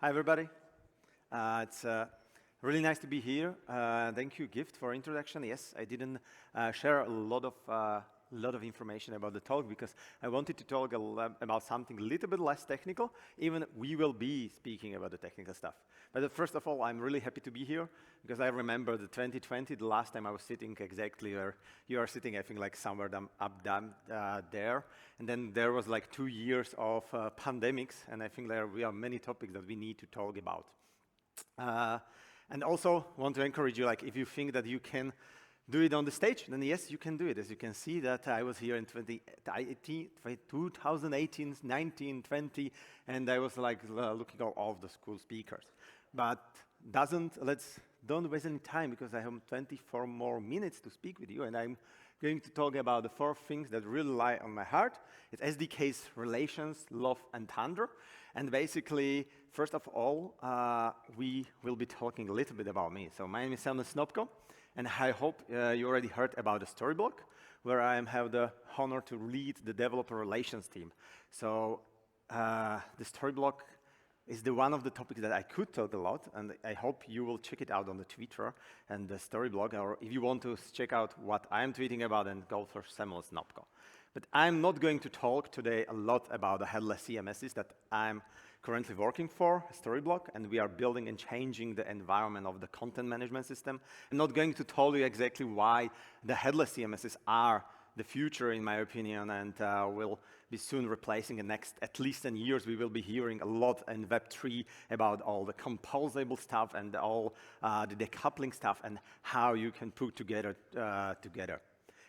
Hi, everybody. It's really nice to be here. Thank you, Gift, for introduction. Yes, I didn't share a lot of information about the talk because I wanted to talk about something a little bit less technical. Even we will be speaking about the technical stuff. But first of all, I'm really happy to be here because I remember the 2020, the last time I was sitting exactly where you are sitting, I think like somewhere up down there. And then there was like 2 years of pandemics, and I think we have many topics that we need to talk about. And also want to encourage you, like if you think that you can do it on the stage, then yes, you can do it. As you can see that I was here in 2018, 19, 20, and I was like looking at all of the school speakers. But don't waste any time because I have 24 more minutes to speak with you, and I'm going to talk about the 4 things that really lie on my heart. It's SDKs, relations, love, and thunder. And basically, first of all, we will be talking a little bit about me. So my name is Snopko, and I hope you already heard about the Storyblock, where I have the honor to lead the developer relations team. So the Storyblock is one of the topics that I could talk a lot, and I hope you will check it out on the Twitter and the Storyblock, or if you want to check out what I'm tweeting about, then go for Samuel Snopko. But I'm not going to talk today a lot about the headless CMSs that I'm currently working for, Storyblock, and we are building and changing the environment of the content management system. I'm not going to tell you exactly why the headless CMSs are the future, in my opinion, and will be soon replacing the next at least 10 years. We will be hearing a lot in Web3 about all the composable stuff and all the decoupling stuff and how you can put together.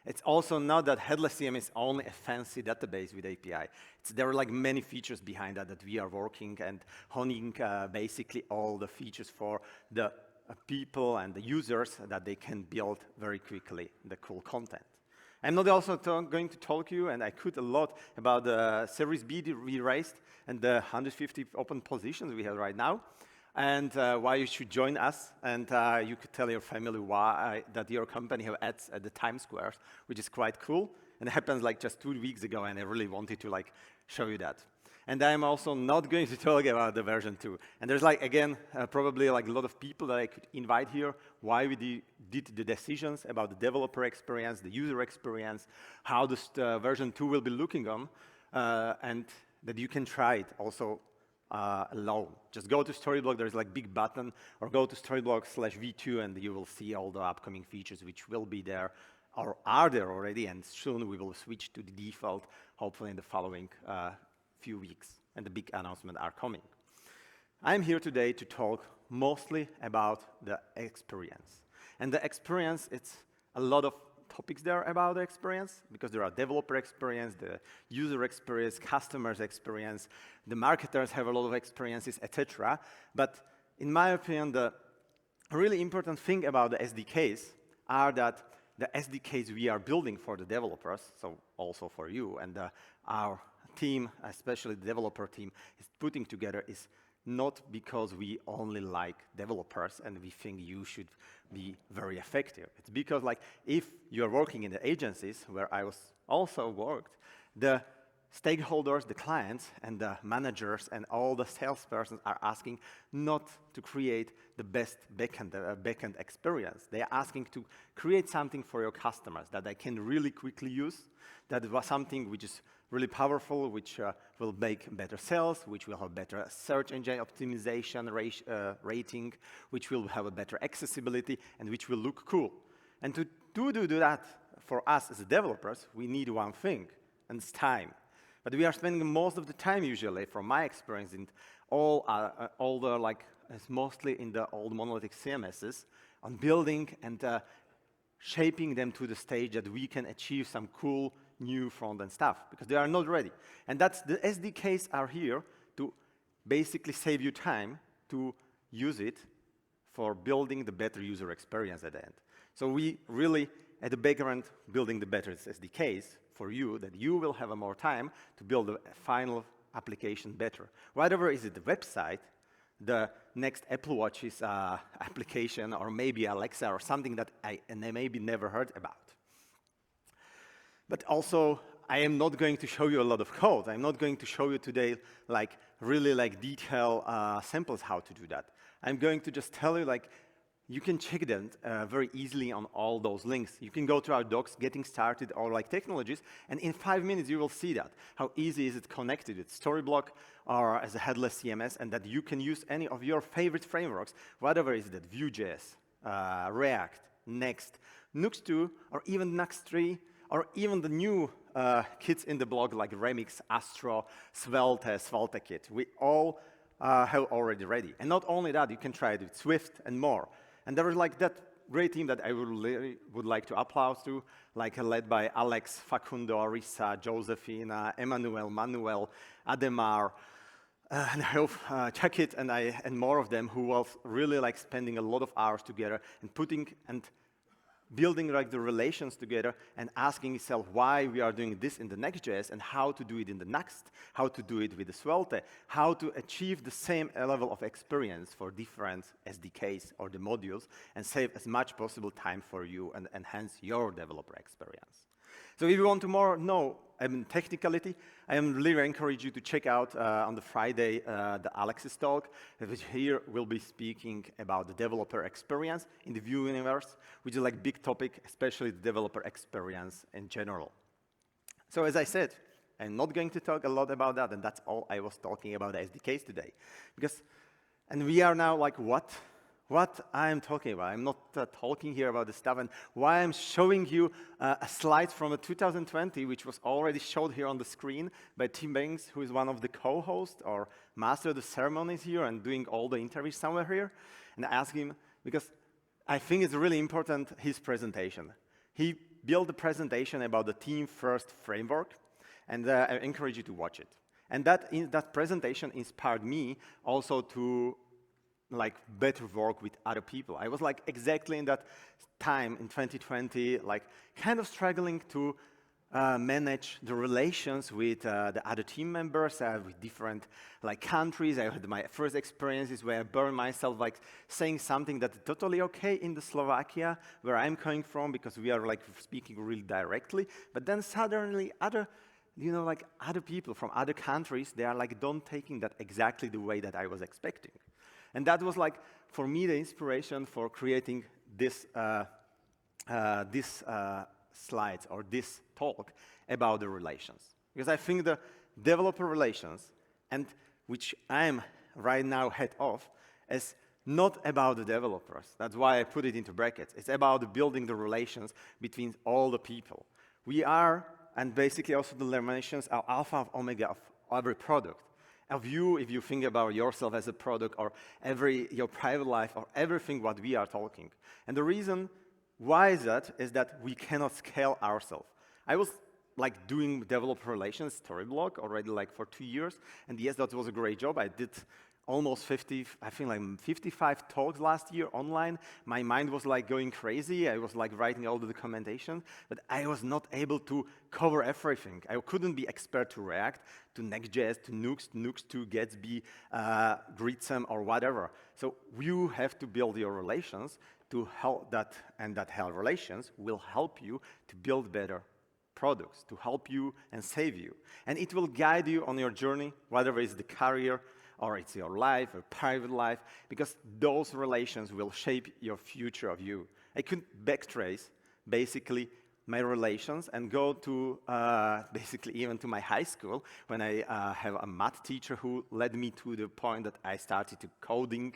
It's also not that headless CMS is only a fancy database with API. There are like many features behind that we are working and honing basically all the features for the people and the users that they can build very quickly the cool content. I'm not also going to talk to you, and I could a lot about the Series B we raised and the 150 open positions we have right now, and why you should join us. And you could tell your family why that your company have ads at the Times Square, which is quite cool. And it happened like just 2 weeks ago, and I really wanted to like show you that. And I'm also not going to talk about the version 2. And there's like, again, probably like a lot of people that I could invite here, why we did the decisions about the developer experience, the user experience, how this version 2 will be looking on, and that you can try it also alone. Just go to Storyblock, there's like big button, or go to Storyblock/v2, and you will see all the upcoming features which will be there, or are there already, and soon we will switch to the default, hopefully in the following few weeks, and the big announcements are coming. I'm here today to talk mostly about the experience. And the experience, it's a lot of topics there about the experience, because there are developer experience, the user experience, customers experience, the marketers have a lot of experiences, etc. But in my opinion, the really important thing about the SDKs are that the SDKs we are building for the developers, so also for you, and our team, especially the developer team, is putting together is not because we only like developers and we think you should be very effective. It's because like if you're working in the agencies where I was also worked, the stakeholders, the clients, and the managers and all the salespersons are asking not to create the best backend experience. They are asking to create something for your customers that they can really quickly use, that was something which is really powerful, which will make better sales, which will have better search engine optimization rating, which will have a better accessibility, and which will look cool. And to do that for us as developers, we need one thing, and it's time. But we are spending most of the time usually, from my experience, in all the like, it's mostly in the old monolithic CMSs, on building and shaping them to the stage that we can achieve some cool new front-end stuff, because they are not ready. And that's the SDKs are here to basically save you time to use it for building the better user experience at the end. So we really, at the background, building the better SDKs for you, that you will have more time to build the final application better. Whatever is it, the website, the next Apple Watch's application, or maybe Alexa, or something that I maybe never heard about. But also, I am not going to show you a lot of code. I'm not going to show you today like really like detailed samples how to do that. I'm going to just tell you like you can check them very easily on all those links. You can go to our docs, getting started, or like technologies, and in 5 minutes you will see that. How easy is it connected with Storyblok or as a headless CMS, and that you can use any of your favorite frameworks, whatever is that, Vue.js, React, Next, Nuxt 2, or even Nuxt 3, or even the new kits in the blog like Remix, Astro, Svelte kit. We all have already ready. And not only that, you can try it with Swift and more. And there is like that great team that I would like to applaud to, like led by Alex, Facundo, Arisa, Josefina, Emmanuel, Manuel, Ademar, and I hope check it and more of them who was really like spending a lot of hours together and putting and building like the relations together and asking yourself why we are doing this in the Next.js and how to do it in the Next, how to do it with the Svelte, how to achieve the same level of experience for different SDKs or the modules and save as much possible time for you and enhance your developer experience. So if you want to more know technicality, I really encourage you to check out on the Friday the Alex's talk, which here will be speaking about the developer experience in the Vue universe, which is like big topic, especially the developer experience in general. So as I said, I'm not going to talk a lot about that, and that's all I was talking about the SDKs today. And we are now like what I'm talking about. I'm not talking here about the stuff, and why I'm showing you a slide from 2020, which was already showed here on the screen by Tim Banks, who is one of the co-hosts or master of the ceremonies here and doing all the interviews somewhere here. And I asked him, because I think it's really important, his presentation. He built a presentation about the Team First framework, and I encourage you to watch it. And that presentation inspired me also to like better work with other people. I was like exactly in that time in 2020, like kind of struggling to manage the relations with the other team members with different like countries. I had my first experiences where I burned myself like saying something that's totally okay in the Slovakia, where I'm coming from, because we are like speaking really directly. But then suddenly other people from other countries, they are like don't taking that exactly the way that I was expecting. And that was like, for me, the inspiration for creating this slides or this talk about the relations. Because I think the developer relations, and which I'm right now head of, is not about the developers. That's why I put it into brackets. It's about building the relations between all the people. We are, and basically also the relations are alpha and omega of every product. Of you, if you think about yourself as a product, or your private life, or everything what we are talking. And the reason why is that we cannot scale ourselves. I was like doing developer relations, Storyblok, already like for 2 years, and yes, that was a great job. I did almost 55 talks last year online. My mind was like going crazy. I was like writing all the documentation, but I was not able to cover everything. I couldn't be expert to React, to Next.js, to Nuxt, to Gatsby, Gritsum, or whatever. So you have to build your relations to help that, and that relations will help you to build better products, to help you and save you. And it will guide you on your journey, whether it's the career, or it's your life, or private life, because those relations will shape your future of you. I could backtrace, basically, my relations and go to, basically, even to my high school, when I have a math teacher who led me to the point that I started to coding.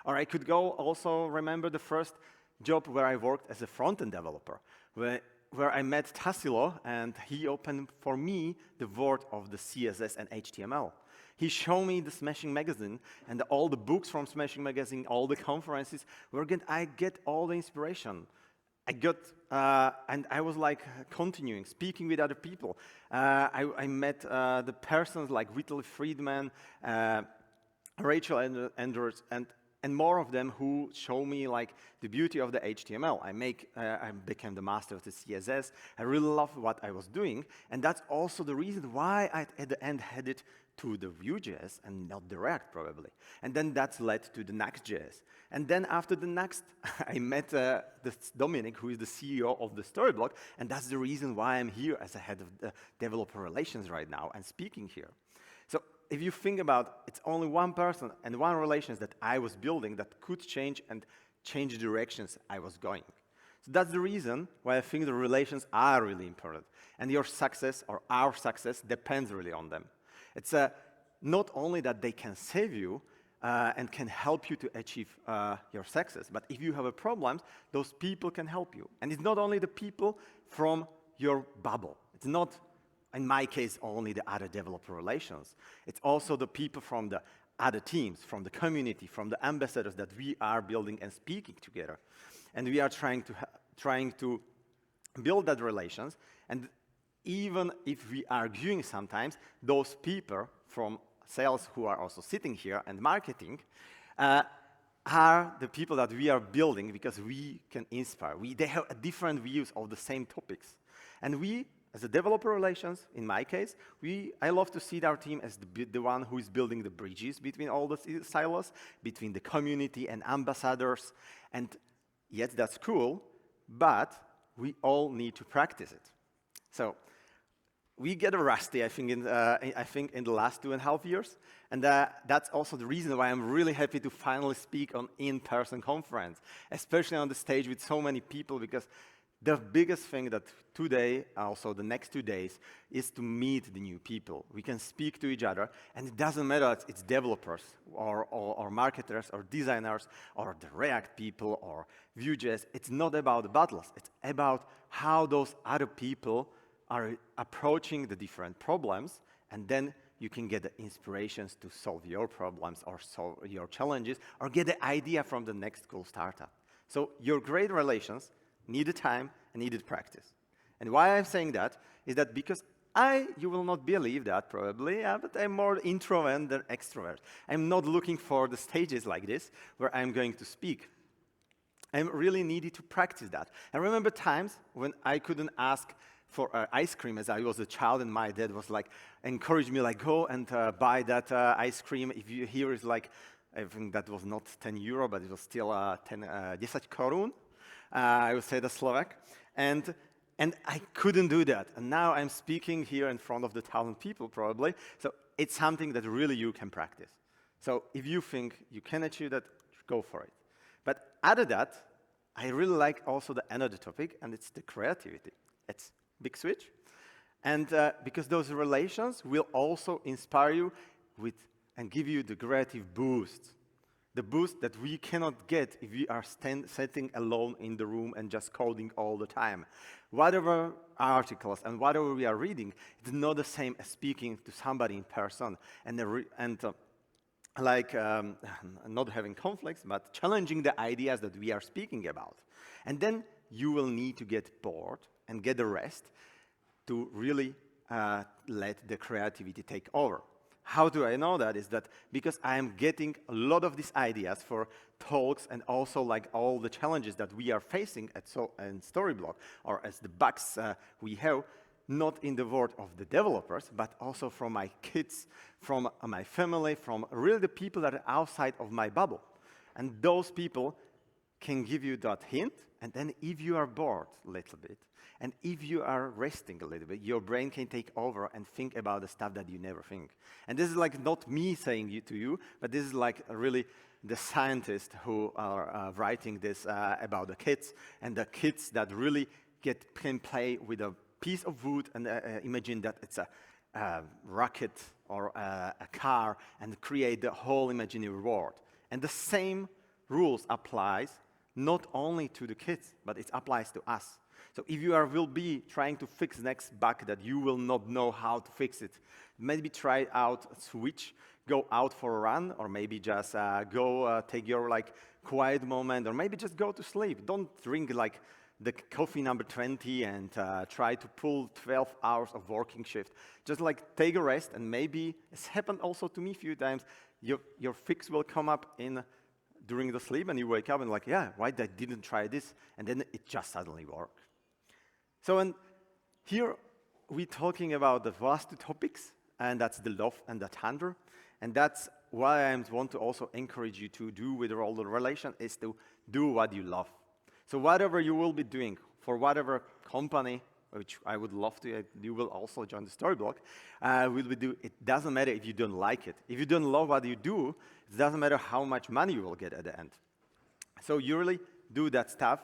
Or I could go also remember the first job where I worked as a front-end developer, where I met Tassilo, and he opened for me the world of the CSS and HTML. He showed me the Smashing Magazine and all the books from Smashing Magazine, all the conferences, where I get all the inspiration. And I was like continuing, speaking with other people. I met the persons like Whittle Friedman, Rachel Andrews, and more of them who show me like the beauty of the HTML. I became the master of the CSS. I really love what I was doing, and that's also the reason why I at the end headed to the Vue.js and not the React probably. And then that's led to the Next.js. And then after the Next, I met this Dominic, who is the CEO of the Storyblok, and that's the reason why I'm here as a head of developer relations right now and speaking here. So if you think about, it's only one person and one relations that I was building that could change and change the directions I was going. So that's the reason why I think the relations are really important. And your success or our success depends really on them. It's not only that they can save you and can help you to achieve your success, but if you have a problem, those people can help you. And it's not only the people from your bubble. It's not, in my case, only the other developer relations. It's also the people from the other teams, from the community, from the ambassadors that we are building and speaking together. And we are trying to build that relations. And even if we are arguing sometimes, those people from sales who are also sitting here and marketing are the people that we are building because we can inspire. They have different views of the same topics. And we, as a developer relations, in my case, I love to see our team as the one who is building the bridges between all the silos, between the community and ambassadors. And yes, that's cool, but we all need to practice it. So we get rusty, I think, in the last 2.5 years. And that's also the reason why I'm really happy to finally speak on in-person conference, especially on the stage with so many people, because the biggest thing that today, also the next 2 days, is to meet the new people. We can speak to each other, and it doesn't matter if it's developers or marketers or designers or the React people or Vue.js. It's not about the battles. It's about how those other people are approaching the different problems, and then you can get the inspirations to solve your problems or solve your challenges or get the idea from the next cool startup. So your great relations needed time and needed practice. And why I'm saying that is that because you will not believe that probably, but I'm more introvert than extrovert. I'm not looking for the stages like this where I'm going to speak. I really needed to practice that. I remember times when I couldn't ask for ice cream as I was a child, and my dad was like, encouraged me, like, go and buy that ice cream. If you hear is like, I think that was not 10 euro, but it was still 10 korun. I would say the Slovak. And I couldn't do that. And now I'm speaking here in front of the 1,000 people probably. So it's something that really you can practice. So if you think you can achieve that, go for it. But other than that, I really like also the another topic, and it's the creativity. It's big switch. And because those relations will also inspire you and give you the creative boost. The boost that we cannot get if we are sitting alone in the room and just coding all the time. Whatever articles and whatever we are reading, it's not the same as speaking to somebody in person not having conflicts, but challenging the ideas that we are speaking about. And then you will need to get bored and get a rest to really let the creativity take over. How do I know that? Is that because I am getting a lot of these ideas for talks and also like all the challenges that we are facing in Storyblock or as the bugs we have, not in the world of the developers, but also from my kids, from my family, from really the people that are outside of my bubble. And those people can give you that hint, and then if you are bored a little bit, and if you are resting a little bit, your brain can take over and think about the stuff that you never think. And this is like not me saying it to you, but this is like really the scientists who are writing this about the kids, and the kids that really can play with a piece of wood and imagine that it's a rocket or a car and create the whole imaginary world. And the same rules applies not only to the kids, but it applies to us. So if you will be trying to fix next bug that you will not know how to fix it, maybe try out a switch, go out for a run, or maybe just go take your like quiet moment, or maybe just go to sleep. Don't drink like the coffee number 20 and try to pull 12 hours of working shift. Just like take a rest, and maybe it's happened also to me a few times. Your fix will come up during the sleep, and you wake up and like, yeah, why I didn't try this? And then it just suddenly worked. So and here we're talking about the last two topics, and that's the love and the thunder. And that's why I want to also encourage you to do with all the relation is to do what you love. So whatever you will be doing for whatever company which I would love to, you will also join the Storyblog, it doesn't matter if you don't like it. If you don't love what you do, it doesn't matter how much money you will get at the end. So you really do that stuff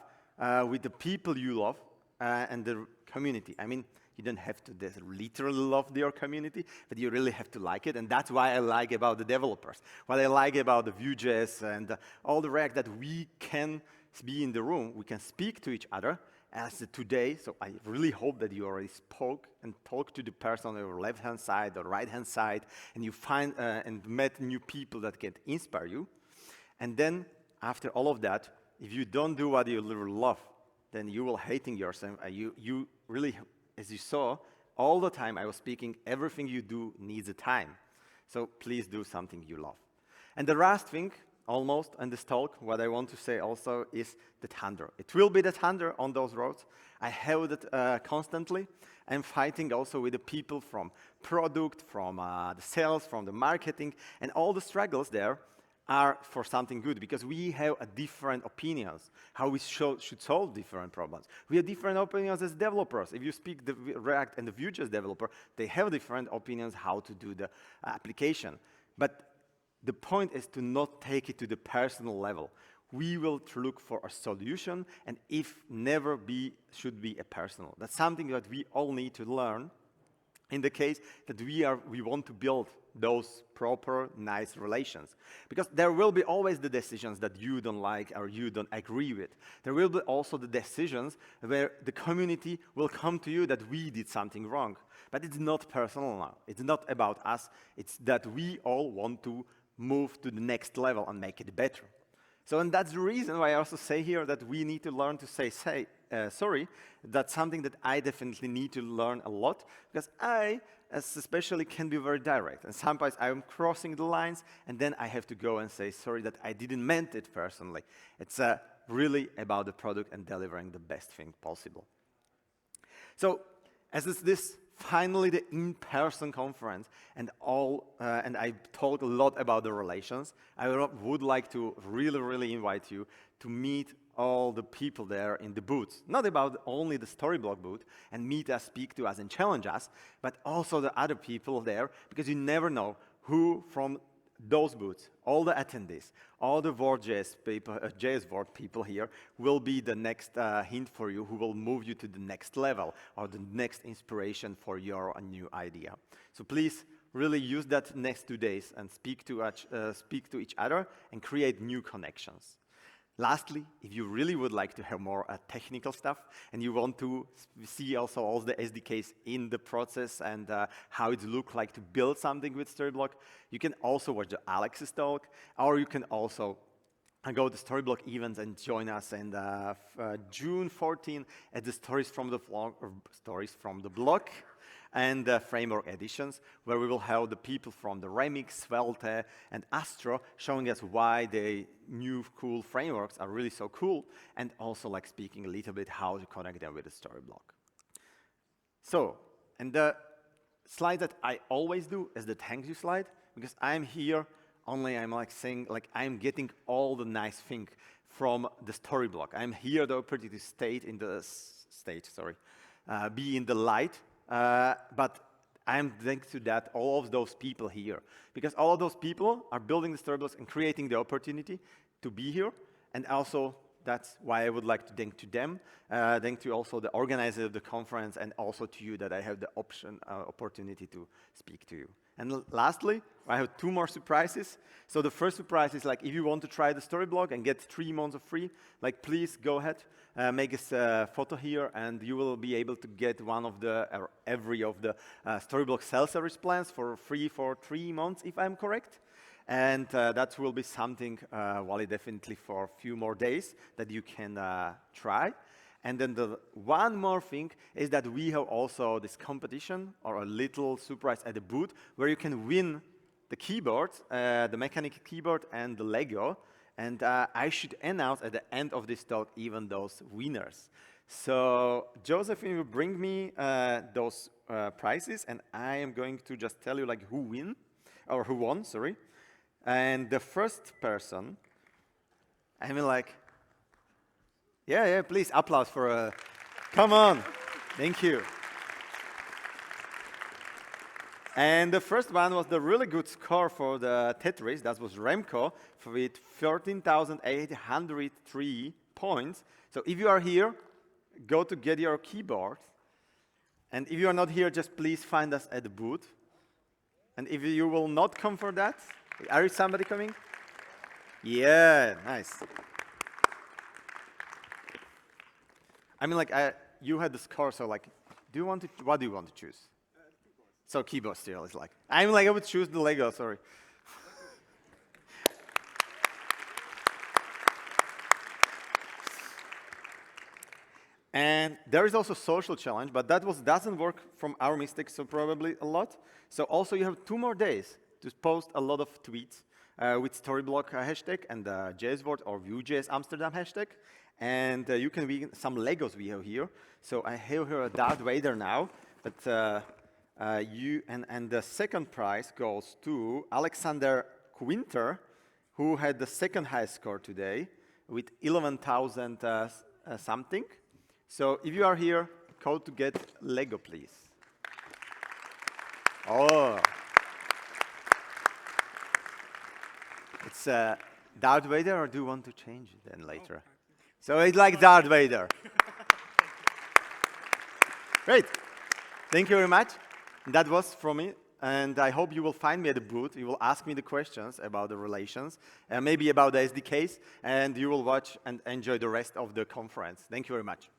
with the people you love and the community. I mean, you don't have to literally love your community, but you really have to like it, and that's why I like about the developers. What I like about the Vue.js and all the React, that we can be in the room, we can speak to each other as today. So I really hope that you already spoke and talked to the person on your left-hand side or right-hand side, and you find and met new people that can inspire you. And then after all of that, if you don't do what you love, then you will hating yourself. You really, as you saw, all the time I was speaking, everything you do needs a time. So please do something you love. And the last thing, almost, on this talk, what I want to say also is the thunder. It will be the thunder on those roads. I have it constantly. I'm fighting also with the people from product, from the sales, from the marketing, and all the struggles there are for something good, because we have different opinions, how we should solve different problems. We have different opinions as developers. If you speak the React and the Vue.js developer, they have different opinions how to do the application. But the point is to not take it to the personal level. We will look for a solution, and if never should be a personal. That's something that we all need to learn in the case that we want to build those proper, nice relations. Because there will be always the decisions that you don't like or you don't agree with. There will be also the decisions where the community will come to you that we did something wrong. But it's not personal now. It's not about us. It's that we all want to move to the next level and make it better. So, and that's the reason why I also say here that we need to learn to say sorry. That's something that I definitely need to learn a lot, because I, especially, can be very direct. And sometimes I'm crossing the lines, and then I have to go and say sorry that I didn't meant it personally. It's really about the product and delivering the best thing possible. So, as this finally the in-person conference and I talked a lot about the relations, I would like to really invite you to meet all the people there in the booths. Not about only the Storyblog booth and meet us, speak to us, and challenge us, but also the other people there, because you never know who from those booths, all the attendees, all the vuejs people, JSWORLD people here will be the next hint for you, who will move you to the next level or the next inspiration for your new idea. So please really use that next 2 days and speak to each other and create new connections. Lastly, if you really would like to have more technical stuff and you want to see also all the SDKs in the process and how it looks like to build something with Storyblog, you can also watch the Alex's talk, or you can also go to Storyblog events and join us in June 14 at the Stories from the Blog and framework editions, where we will have the people from the Remix, Svelte, and Astro showing us why the new cool frameworks are really so cool, and also like speaking a little bit how to connect them with the Storyblog. So, and the slide that I always do is the thank you slide, because I'm here only, I'm like saying, like I'm getting all the nice things from the Storyblog. I'm here the opportunity to stay in the be in the light. But I'm thanks to that, all of those people here. Because all of those people are building the Storyblogs and creating the opportunity to be here. And also, that's why I would like to thank to them, thank to also the organizer of the conference, and also to you that I have the opportunity to speak to you. And lastly, I have 2 more surprises. So the first surprise is like, if you want to try the Storyblog and get 3 months of free, like please go ahead, make a photo here, and you will be able to get one of the, or every of the Storyblog self-service plans for free for 3 months, if I'm correct. And that will be something valid definitely for a few more days that you can try. And then the one more thing is that we have also this competition, or a little surprise at the booth, where you can win the keyboard, the mechanical keyboard and the Lego. And I should announce at the end of this talk even those winners. So Josephine will bring me those prizes, and I am going to just tell you like who won, sorry. And the first person, I mean like, yeah, please applause for, come on. Thank you. And the first one was the really good score for the Tetris. That was Remco with 13,803 points. So if you are here, go to get your keyboard. And if you are not here, just please find us at the booth. And if you will not come for that, are you somebody coming? Yeah, nice. I mean, like, you had the score, so like, what do you want to choose? So keyboard still is like, I would choose the Lego, sorry. And there is also social challenge, but that doesn't work from our mistakes, so probably a lot. So also you have 2 more days to post a lot of tweets with storyblock hashtag and JSWORLD or vuejs Amsterdam hashtag. And you can win some Legos we have here. So I have here a Darth Vader now, but and the second prize goes to Alexander Quinter, who had the second highest score today with 11,000 something. So if you are here, code to get Lego, please. Oh. It's Darth Vader, or do you want to change it then later? So it's like Darth Vader. Great. Thank you very much. That was from me. And I hope you will find me at the booth. You will ask me the questions about the relations, maybe about the SDKs, and you will watch and enjoy the rest of the conference. Thank you very much.